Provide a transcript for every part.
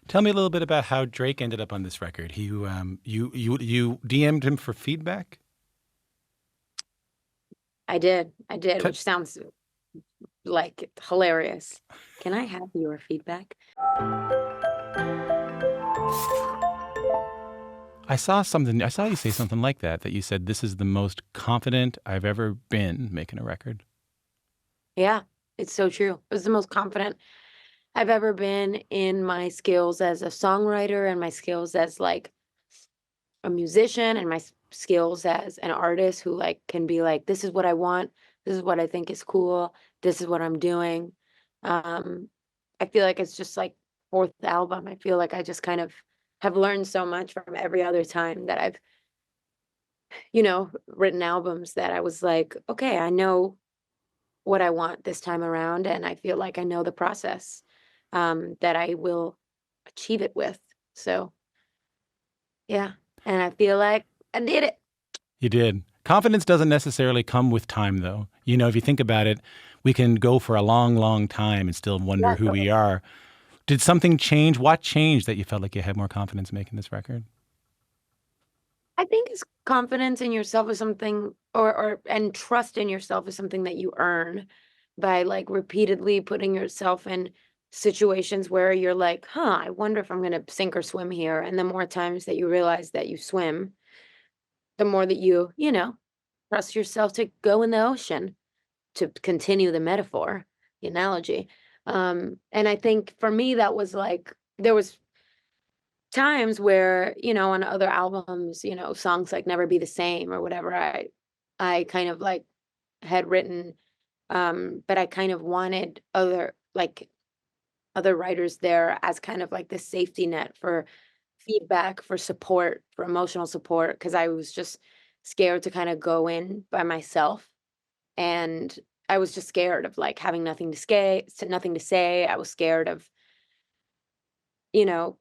Tell me a little bit about how Drake ended up on this record. You DM'd him for feedback. I did, T- which sounds like hilarious. Can I have your feedback? I saw something. I saw you say something like that. That you said this is the most confident I've ever been making a record. Yeah, it's so true. It was the most confident I've ever been in my skills as a songwriter and my skills as like a musician and my skills as an artist who like can be like, this is what I want, this is what I think is cool, this is what I'm doing. Um, I feel like it's just like fourth album. I feel like I just kind of have learned so much from every other time that I've, written albums that I was like, okay, I know what I want this time around, and I feel like I know the process that I will achieve it with. So yeah, and I feel like I did it. You did. Confidence doesn't necessarily come with time, though. If you think about it, we can go for a long, long time and still wonder Yeah, who we totally. are. Did something change? What changed that you felt like you had more confidence making this record? I think is confidence in yourself is something, or and trust in yourself is something that you earn by like repeatedly putting yourself in situations where you're like, huh, I wonder if I'm gonna sink or swim here. And the more times that you realize that you swim, the more that you trust yourself to go in the ocean, to continue the metaphor, the analogy. And I think for me that was like there was times where, on other albums, songs like Never Be the Same or whatever, I kind of like had written, but I kind of wanted other writers there as kind of like this safety net for feedback, for support, for emotional support, because I was just scared to kind of go in by myself. And I was just scared of like having nothing to say. I was scared of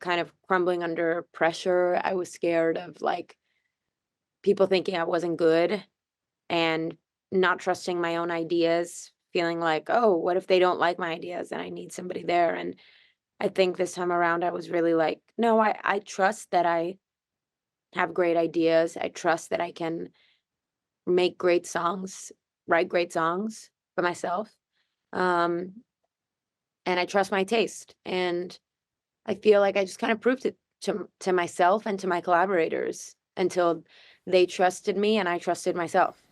kind of crumbling under pressure. I was scared of like people thinking I wasn't good and not trusting my own ideas, feeling like, oh, what if they don't like my ideas and I need somebody there? And I think this time around, I was really like, no, I trust that I have great ideas. I trust that I can make great songs, write great songs for myself. Um, and I trust my taste. And I feel like I just kind of proved it to myself and to my collaborators until they trusted me and I trusted myself.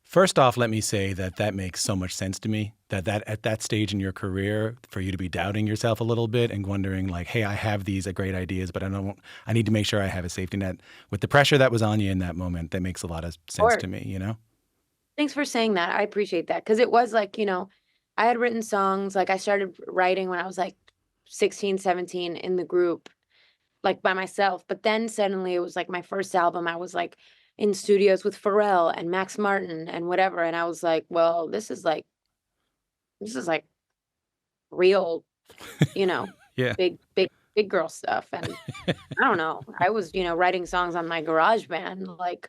First off, let me say that that makes so much sense to me. That at that stage in your career, for you to be doubting yourself a little bit and wondering like, "Hey, I have these great ideas, but I don't. I need to make sure I have a safety net." With the pressure that was on you in that moment, that makes a lot of sense Or to me. thanks for saying that. I appreciate that because it was like, I had written songs, like I started writing when I was like 16, 17 in the group, like by myself. But then suddenly it was like my first album. I was like in studios with Pharrell and Max Martin and whatever. And I was like, well, this is like real, you know, Yeah. big girl stuff. And I don't know. I was, writing songs on my garage band. Like,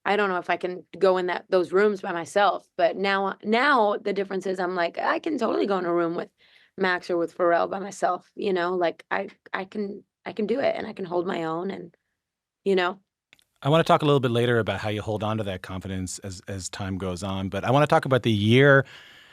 I don't know if I can go in those rooms by myself. But now the difference is I'm like, I can totally go in a room with Max or with Pharrell by myself, like I can do it and I can hold my own and you know. I want to talk a little bit later about how you hold on to that confidence as time goes on, but I want to talk about the year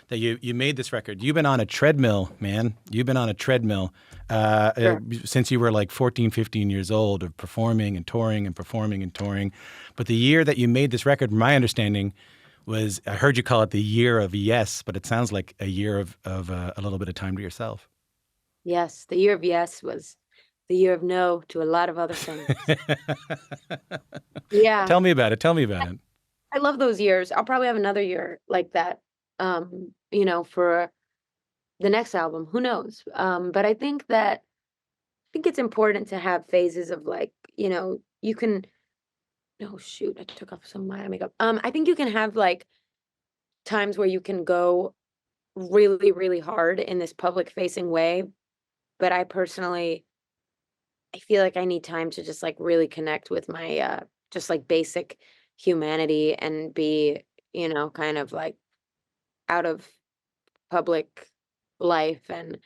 that you made this record. You've been on a treadmill, man. You've been on a treadmill Sure. since you were like 14, 15 years old of performing and touring and performing and touring. But the year that you made this record, my understanding was, I heard you call it the year of yes, but it sounds like a year of a little bit of time to yourself. Yes, the year of yes was the year of no to a lot of other things. Yeah. Tell me about it. Tell me about it. I love those years. I'll probably have another year like that, for the next album. Who knows? But I think it's important to have phases of like, you can oh shoot, I took off some of my makeup. I think you can have like times where you can go really, really hard in this public facing way. But I feel like I need time to just like really connect with my just like basic humanity and be, kind of like out of public life and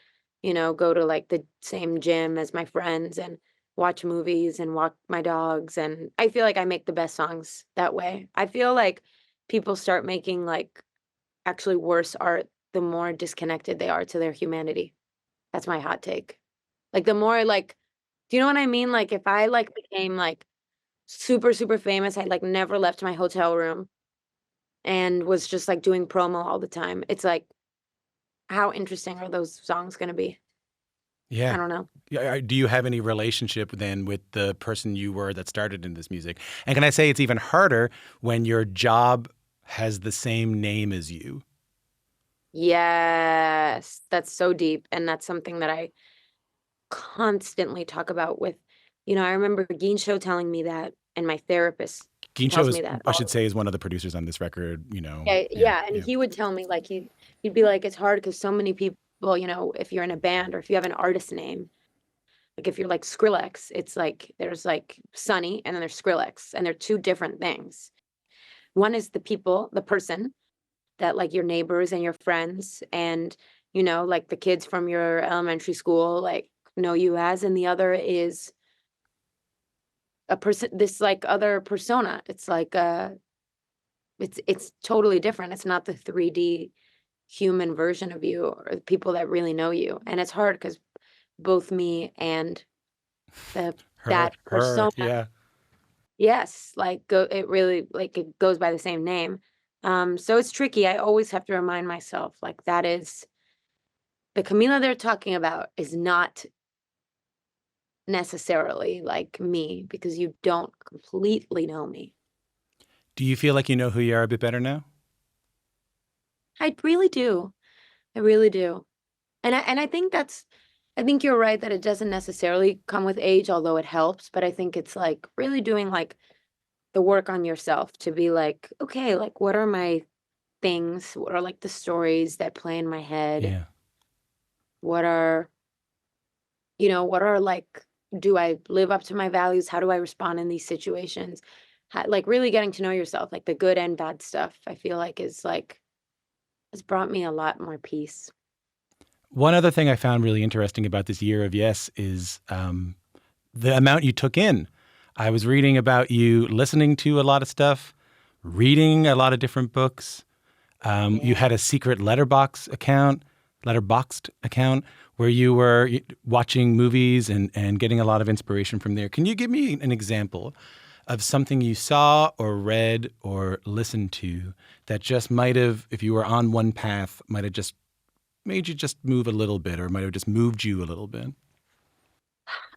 go to like the same gym as my friends and watch movies and walk my dogs. And I feel like I make the best songs that way. I feel like people start making like actually worse art the more disconnected they are to their humanity. That's my hot take. Like the more like, do you know what I mean? Like if I like became like super, super famous, I like never left my hotel room and was just like doing promo all the time. It's like, how interesting are those songs gonna be? I Yeah. don't know. Yeah. Do you have any relationship then with the person you were that started in this music? And can I say it's even harder when your job has the same name as you? Yes, that's so deep, and that's something that I constantly talk about with I remember Show telling me that, and my therapist Gincho tells me is, that I all should the say, is one of the producers on this record. Yeah, Yeah, yeah, and yeah, he would tell me, like, he'd be like, "It's hard because so many people, if you're in a band or if you have an artist name, like, if you're like Skrillex, it's like there's, like, Sonny, and then there's Skrillex, and they're 2 different things. One is the person that, like, your neighbors and your friends and, like, the kids from your elementary school, like, know you as, and the other is a person this, like, other persona. It's like, it's totally different. It's not the 3D human version of you or the people that really know you, and it's hard because both me and the that her, persona yeah. yes, like, go it really like, it goes by the same name. So it's tricky. I always have to remind myself, like, that is the Camila they're talking about is not necessarily like me because you don't completely know me. Do you feel like you know who you are a bit better now? I really do. I really do. And I think I think you're right that it doesn't necessarily come with age, although it helps, but I think it's like really doing like the work on yourself to be like, okay, like what are my things? What are like the stories that play in my head? Yeah. What are, what are like, do I live up to my values? How do I respond in these situations? Like really getting to know yourself, like the good and bad stuff, I feel like is like, has brought me a lot more peace. One other thing I found really interesting about this year of Yes is the amount you took in. I was reading about you listening to a lot of stuff, reading a lot of different books. You Yeah. had a secret letterboxed account where you were watching movies and getting a lot of inspiration from there. Can you give me an example of something you saw or read or listened to that just might have, if you were on one path, might have just made you just move a little bit or might have just moved you a little bit?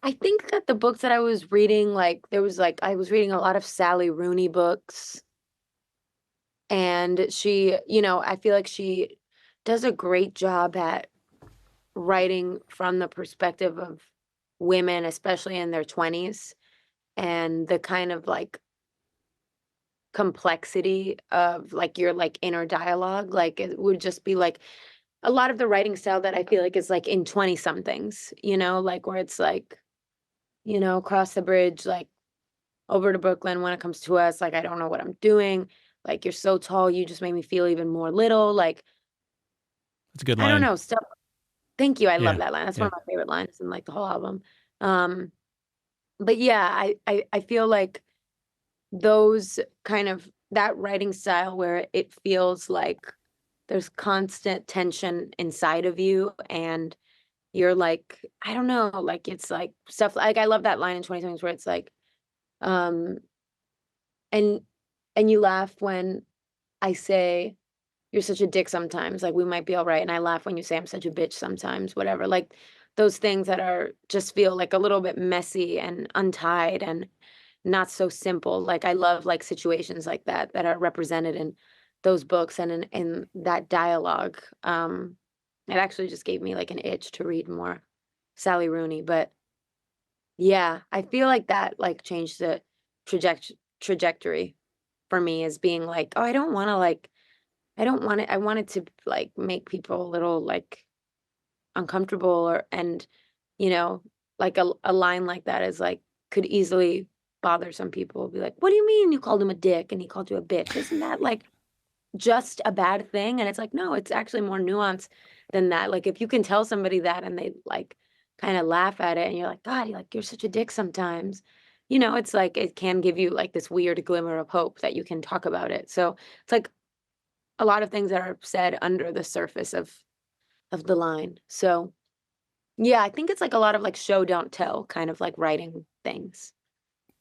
I think that the books that I was reading, like, there was like I was reading a lot of Sally Rooney books, and I feel like she does a great job at writing from the perspective of women, especially in their 20s, and the kind of like complexity of like your like inner dialogue. Like it would just be like a lot of the writing style that I feel like is like in 20 somethings, like where it's like, cross the bridge, like over to Brooklyn when it comes to us. Like, I don't know what I'm doing. Like, you're so tall, you just made me feel even more little. Like, That's a good I don't line. know. Stuff. Thank you. I love Yeah. that line. That's one Yeah. of my favorite lines in like the whole album. Um, but yeah, I feel like those kind of that writing style where it feels like there's constant tension inside of you and you're like, I don't know, like it's like stuff like I love that line in 20 where it's like, um, and you laugh when I say, "You're such a dick sometimes, like, we might be alright," and I laugh when you say, "I'm such a bitch sometimes," whatever, like, those things that are just feel, like, a little bit messy and untied and not so simple, like, I love, like, situations like that, that are represented in those books and in that dialogue, it actually just gave me, like, an itch to read more Sally Rooney, but yeah, I feel like that, like, changed the trajectory for me as being like, "Oh, I don't wanna, like I don't want it I want it to, like, make people a little, like, uncomfortable and, you know, like, a line like that is, like, could easily bother some people, be like, "What do you mean you called him a dick and he called you a bitch? Isn't that, like" just a bad thing. And it's like, no, it's actually more nuanced than that. Like if you can tell somebody that and they like kind of laugh at it and you're like, God, you're such a dick sometimes. It's like it can give you like this weird glimmer of hope that you can talk about it. So it's like a lot of things that are said under the surface of the line. So yeah, I think it's like a lot of like show don't tell kind of like writing things.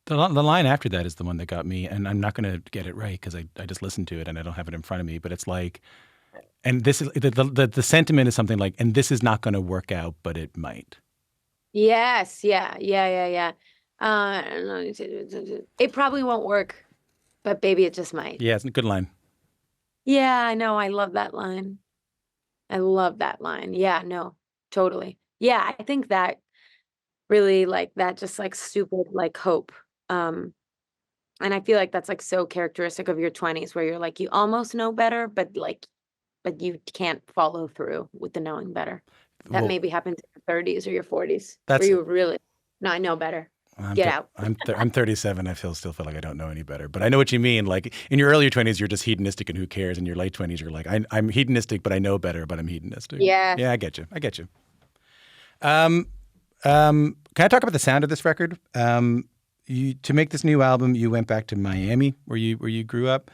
The line after that is the one that got me, and I'm not going to get it right because I just listened to it and I don't have it in front of me. But it's like, and this is the sentiment is something like, and this is not going to work out, but it might. Yes, yeah, yeah, yeah, yeah. It probably won't work, but baby, it just might. Yeah, it's a good line. Yeah, I know. I love that line. I love that line. Yeah, no, totally. Yeah, I think that really like that just like stupid like hope. Um, and I feel like that's like so characteristic of your 20s where you're like you almost know better, but you can't follow through with the knowing better. That Well, maybe happens in your 30s or your 40s where that's you really, no, I know better. I'm Get out. I'm 37. I still feel like I don't know any better. But I know what you mean. Like in your earlier 20s, you're just hedonistic and who cares. In your late 20s, you're like I'm hedonistic, but I know better, but I'm hedonistic. Yeah. Yeah, I get you. I get you. Um, can I talk about the sound of this record? To make this new album, you went back to Miami, where you grew up.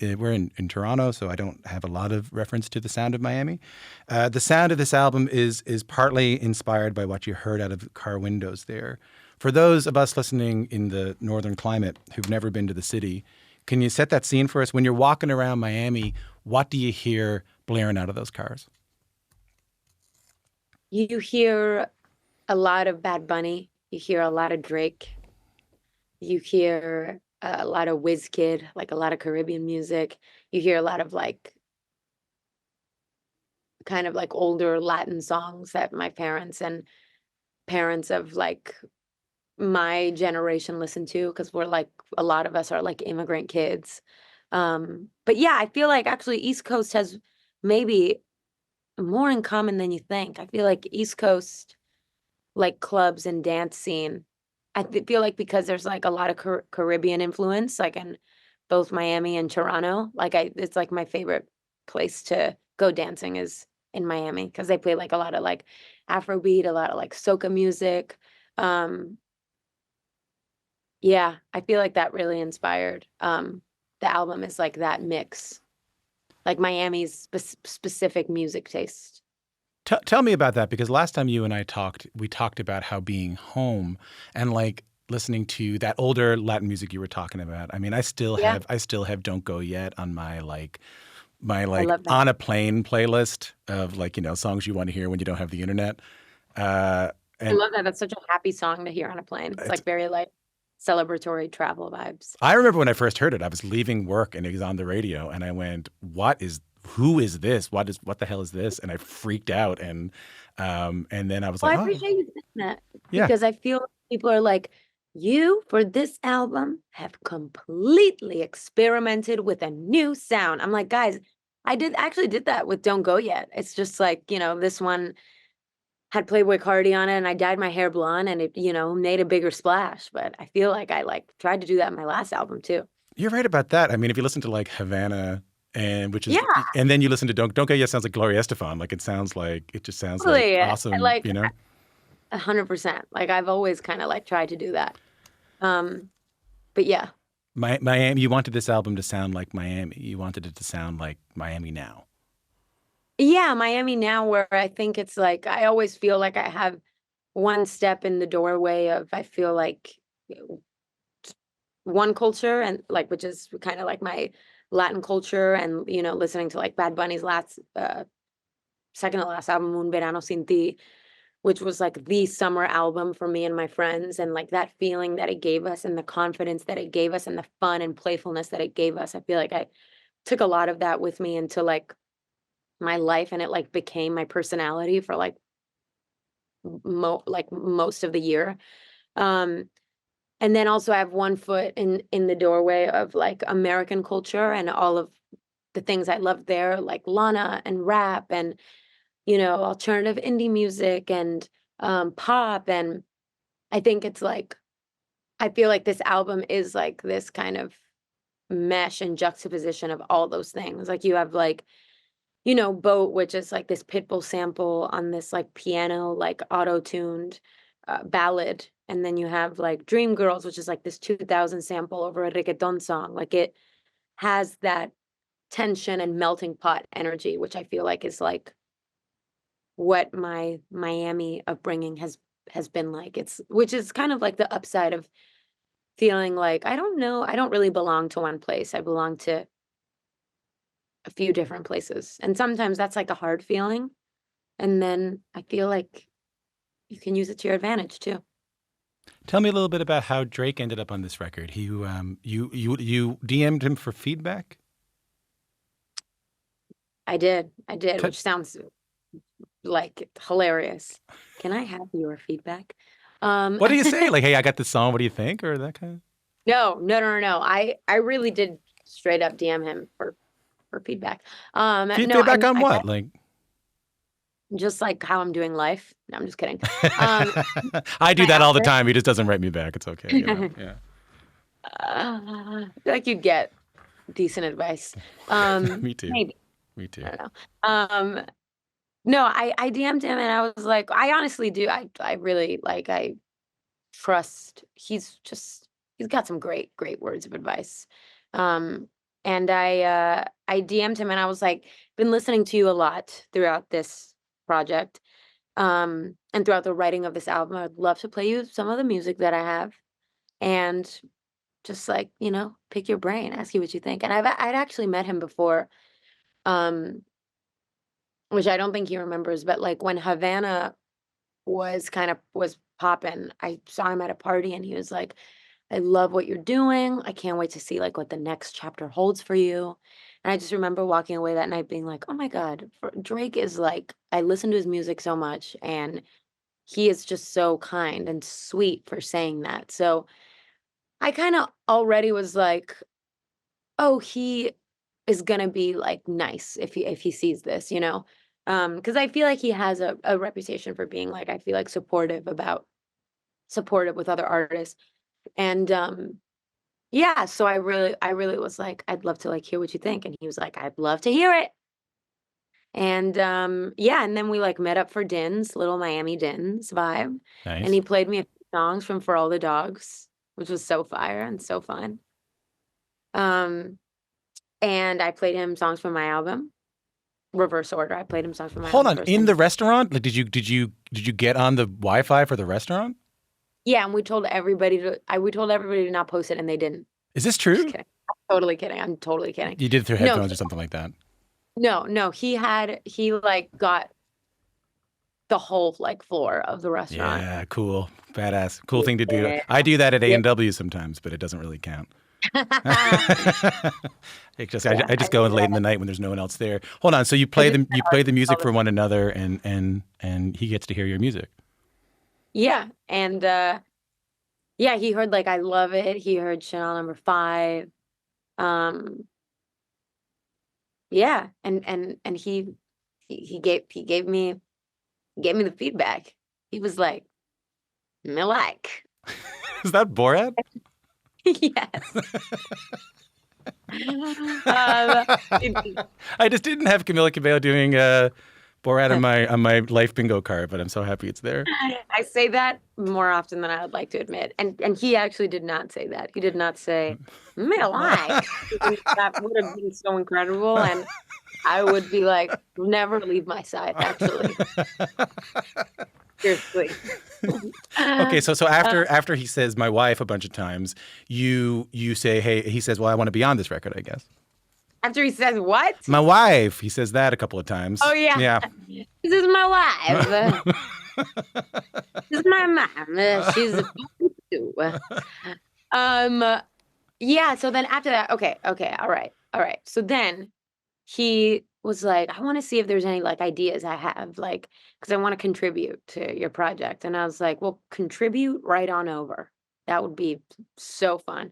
We're in Toronto, so I don't have a lot of reference to the sound of Miami. The sound of this album is partly inspired by what you heard out of the car windows there. For those of us listening in the northern climate who've never been to the city, can you set that scene for us? When you're walking around Miami, what do you hear blaring out of those cars? You hear a lot of Bad Bunny. You hear a lot of Drake. You hear a lot of Kid, like a lot of Caribbean music. You hear a lot of like kind of like older Latin songs that my parents and parents of like my generation listen to because we're like a lot of us are like immigrant kids. But yeah, I feel like actually East Coast has maybe more in common than you think. I feel like East Coast like clubs and dance scene. Feel like because there's like a lot of Caribbean influence, like in both Miami and Toronto. It's like my favorite place to go dancing is in Miami because they play like a lot of like Afrobeat, a lot of like soca music. Um, yeah, I feel like that really inspired. The album is like that mix, like Miami's specific music taste. Tell me about that because last time you and I talked, we talked about how being home and like listening to that older Latin music you were talking about. I mean, Yeah, I still have "Don't Go Yet" on my I like love that. on a plane playlist of like songs you want to hear when you don't have the internet. Uh, I and love that. That's such a happy song to hear on a plane. It's it's like very like celebratory travel vibes. I remember when I first heard it, I was leaving work and it was on the radio, and I went, Who is this? What the hell is this?" And I freaked out, and then I was Well, like, I "Oh, appreciate you saying that yeah." because I feel people are like, you for this album have completely experimented with a new sound. I'm like, guys, I actually did that with Don't Go Yet. It's just like, this one had Playboy Cardi on it and I dyed my hair blonde and it, made a bigger splash. But I feel like I like tried to do that in my last album too. You're right about that. I mean, if you listen to like Havana, Yeah, and then you listen to Don't Go Yet, sounds like Gloria Estefan. Like it just sounds like totally. awesome. Like 100%. Like I've always kind of like tried to do that. Um, but yeah. Miami. You wanted this album to sound like Miami. You wanted it to sound like Miami now. Yeah, Miami now where I think it's like I always feel like I have one step in the doorway of I feel like one culture and like which is kind of like my Latin culture and listening to like Bad Bunny's last second to last album Un Verano Sin Ti, which was like the summer album for me and my friends and like that feeling that it gave us and the confidence that it gave us and the fun and playfulness that it gave us. I feel like I took a lot of that with me into like my life and it like became my personality for like like most of the year. Um and then also I have one foot in the doorway of like American culture and all of the things I love there like Lana and rap and alternative indie music and pop and I think it's like I feel like this album is like this kind of mesh and juxtaposition of all those things. Like you have like, you know, Boat, which is like this Pitbull sample on this like piano, like auto-tuned ballad. And then you have like Dream Girls, which is like this 2000 sample over a reggaeton song. Like it has that tension and melting pot energy, which I feel like is like what my Miami upbringing has been like. It's which is kind of like the upside of feeling like I don't know, I don't really belong to one place. I belong to a few different places. And sometimes that's like a hard feeling. And then I feel like you can use it to your advantage too. Tell me a little bit about how Drake ended up on this record. You DM'd him for feedback. I did, T- which sounds like hilarious. Can I have your feedback? Um, what do you say? Like, hey, I got this song. What do you think? Or that kind of no. I really did straight up DM him for feedback. No, feedback on I what? Like, just like how I'm doing life. No, I'm just kidding. Um, I do my that all the outfit. time. He just doesn't write me back. It's okay. You know? Yeah. I feel like you'd get decent advice. Me too. Maybe. Me too. I don't know. No, I DM'd him and I was like, I honestly do. I really like I trust he's got some great words of advice. Um and I DM'd him and I was like, been listening to you a lot throughout this project. And throughout the writing of this album. I'd love to play you some of the music that I have and just like, you know, pick your brain, ask you what you think. And I'd actually met him before, um, which I don't think he remembers, but like when Havana was popping, I saw him at a party and he was like, I love what you're doing. I can't wait to see like what the next chapter holds for you. And I just remember walking away that night being like, oh my God, Drake is like, I listen to his music so much and he is just so kind and sweet for saying that. So I kind of already was like, oh, he is gonna be like nice if he sees this, you know? Because I feel like he has a reputation for being like, I feel like supportive with other artists. And yeah, so I really was like, I'd love to like hear what you think. And he was like, I'd love to hear it. And yeah, and then we like met up for Din's little Miami Din's vibe. And Nice. he played me a few songs from For All the Dogs, which was so fire and so fun. Um, and I played him songs from my album, reverse order. I played him songs from my Hold album on. first. In And the restaurant, like, did you get on the Wi-Fi for the restaurant? yeah, and we told everybody to not post it and they didn't. Is this Just true? kidding. I'm totally kidding. I'm totally kidding. You did it through No, headphones or something like that. no, he like got the whole like floor of the restaurant. Yeah, cool, badass, cool thing to do. Yeah. I do that at Yeah. A&W sometimes, but it doesn't really count. Yeah, I I just go in did late in that. the night when there's no one else there. Hold on, so I did you that play the all music the for time. one another, and he gets to hear your music. Yeah, and yeah, he heard like I Love It. He heard Chanel number 5. Um yeah, and he gave me the feedback. He was like, "Me like." Is that Borat? Yes. Um, it- I just didn't have Camila Cabello doing Borat on my life bingo card, but I'm so happy it's there. I say that more often than I would like to admit. And he actually did not say that. He did not say, "Me like." That would have been so incredible. And I would be like, never leave my side, actually. Seriously. Okay, so Uh, after he says my wife a bunch of times, you say, hey, he says, well, I want to be on this record, I guess. after he says, what? My wife, he says that a couple of Oh, times. yeah. Yeah. This is my wife. This is my mom. She's a too. Um, yeah, so then after that, okay, all right. So then he was like, I want to see if there's any like ideas I have, like, because I want to contribute to your project. And I was like, well, contribute right on over. That would be so fun.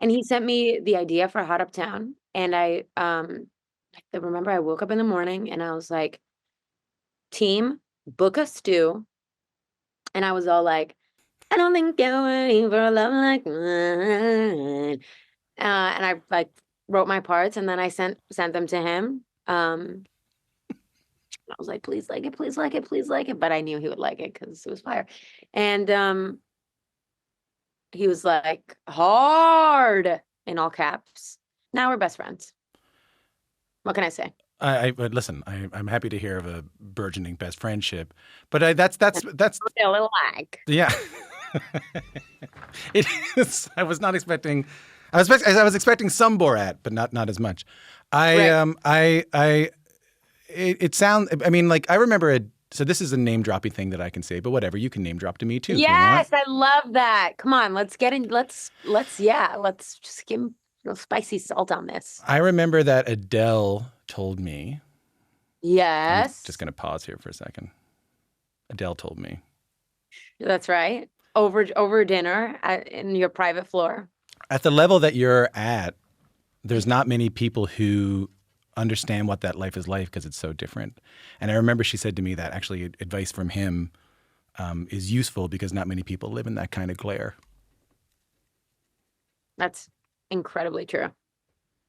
And he sent me the idea for Hot Uptown. And I remember I woke up in the morning and I was like, team, book a stew. And I was all like, I don't think you're ready for a love like mine. and I like wrote my parts, and then I sent them to him. I was like, please like it, please like it, please like it. But I knew he would like it because it was fire. And he was like, hard in all caps. Now we're best friends. What can I say? But listen, I'm happy to hear of a burgeoning best friendship, but that's A little lag. yeah. It is. I was not expecting. I was expecting some Borat, but not as much. I Right. I it sounds. I mean, like I remember a. So this is a name dropping thing that I can say, but whatever. You can name drop to me too if you want. Yes, I love that. Come on, let's get in. Let's just give him a little spicy salt on this. I remember that Adele told me. I'm just Yes, going to pause here for a second. Adele told me that's right. Over dinner in your private floor. at the level that you're at, there's not many people who understand what that life is like because it's so different. And I remember she said to me that actually advice from him is useful because not many people live in that kind of glare. That's incredibly true.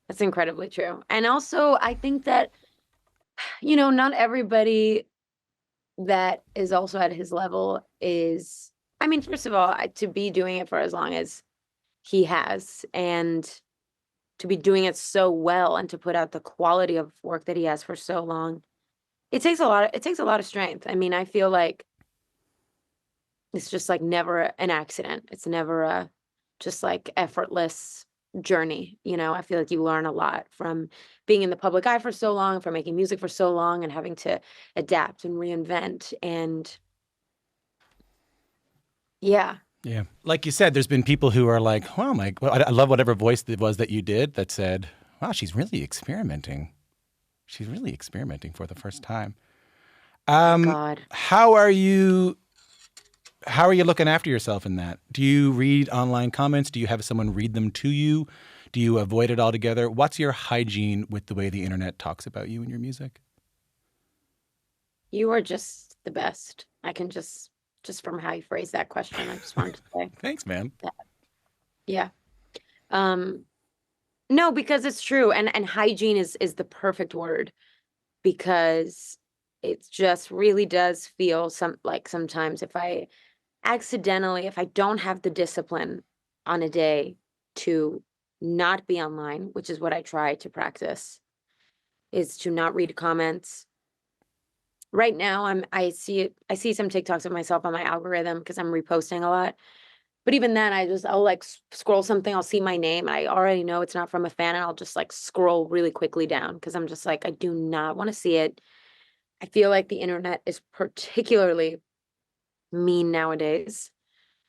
That's incredibly true. And also, I think that, not everybody that is also at his level is, I mean, first of all, to be doing it for as long as he has, and to be doing it so well, and to put out the quality of work that he has for so long, it takes a lot of strength. I mean, I feel like it's just like never an accident. It's never a just like effortless journey. I feel like you learn a lot from being in the public eye for so long, from making music for so long, and having to adapt and reinvent. And yeah, Yeah. Like you said, there's been people who are like, wow, I love whatever voice it was that you did that said, wow, she's really experimenting. She's really experimenting for the first time. my God. How are you? How are you looking after yourself in that? Do you read online comments? Do you have someone read them to you? Do you avoid it altogether? What's your hygiene with the way the internet talks about you and your music? You are just the best. I can just from how you phrase that question, I just wanted to say Thanks, man. that. Yeah. Um, no, because it's true. And hygiene is the perfect word, because it just really does feel sometimes if I don't have the discipline on a day to not be online, which is what I try to practice, is to not read comments. Right now I see some TikToks of myself on my algorithm because I'm reposting a lot. But even then I'll like scroll something, I'll see my name, and I already know it's not from a fan, and I'll just like scroll really quickly down because I'm just like, I do not want to see it. I feel like the internet is particularly mean nowadays.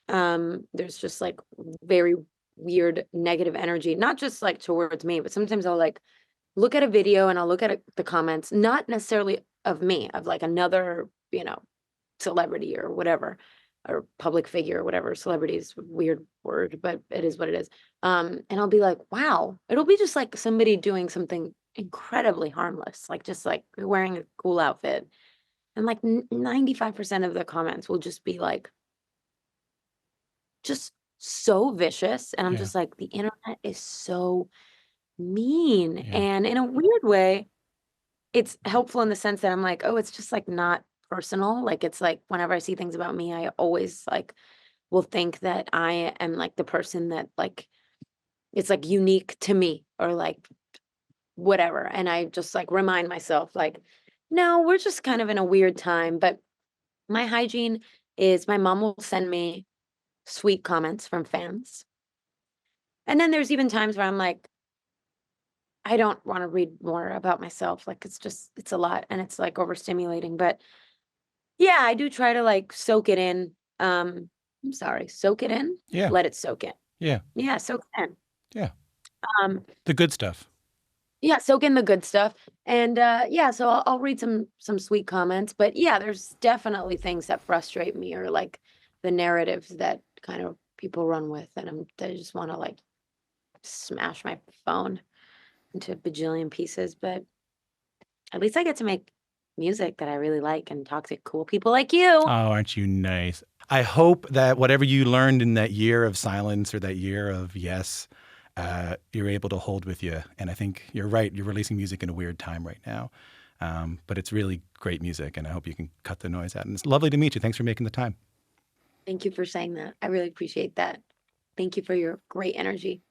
There's just like very weird negative energy, not just like towards me, but sometimes I'll like look at a video and I'll look at the comments, not necessarily of me, of like another, celebrity or whatever, or public figure or whatever. Celebrity is a weird word, but it is what it is. And I'll be like, wow, it'll be just like somebody doing something incredibly harmless, like just like wearing a cool outfit. And like 95% of the comments will just be like, just so vicious. And I'm Yeah. just like, the internet is so mean. Yeah. And in a weird way, it's helpful in the sense that I'm like, oh, it's just like not personal. Like it's like whenever I see things about me, I always like will think that I am like the person that like it's like unique to me, or like whatever. And I just like remind myself, like, no, we're just kind of in a weird time. But my hygiene is my mom will send me sweet comments from fans. And then there's even times where I'm like, I don't want to read more about myself. Like it's a lot, and it's like overstimulating. But yeah, I do try to like soak it in. I'm sorry, soak it in, Yeah. let it soak in. Yeah. Yeah, soak it in. Yeah. Um, The good stuff. yeah, soak in the good stuff. And yeah, so I'll read some sweet comments. But yeah, there's definitely things that frustrate me, or like the narratives that kind of people run with, and I just want to like smash my phone into a bajillion pieces. But at least I get to make music that I really like and talk to cool people like Oh, you. aren't you nice? I hope that whatever you learned in that year of silence or that year of yes, you're able to hold with you. And I think you're right. You're releasing music in a weird time right now. But it's really great music, and I hope you can cut the noise out. And it's lovely to meet you. Thanks for making the time. Thank you for saying that. I really appreciate that. Thank you for your great energy.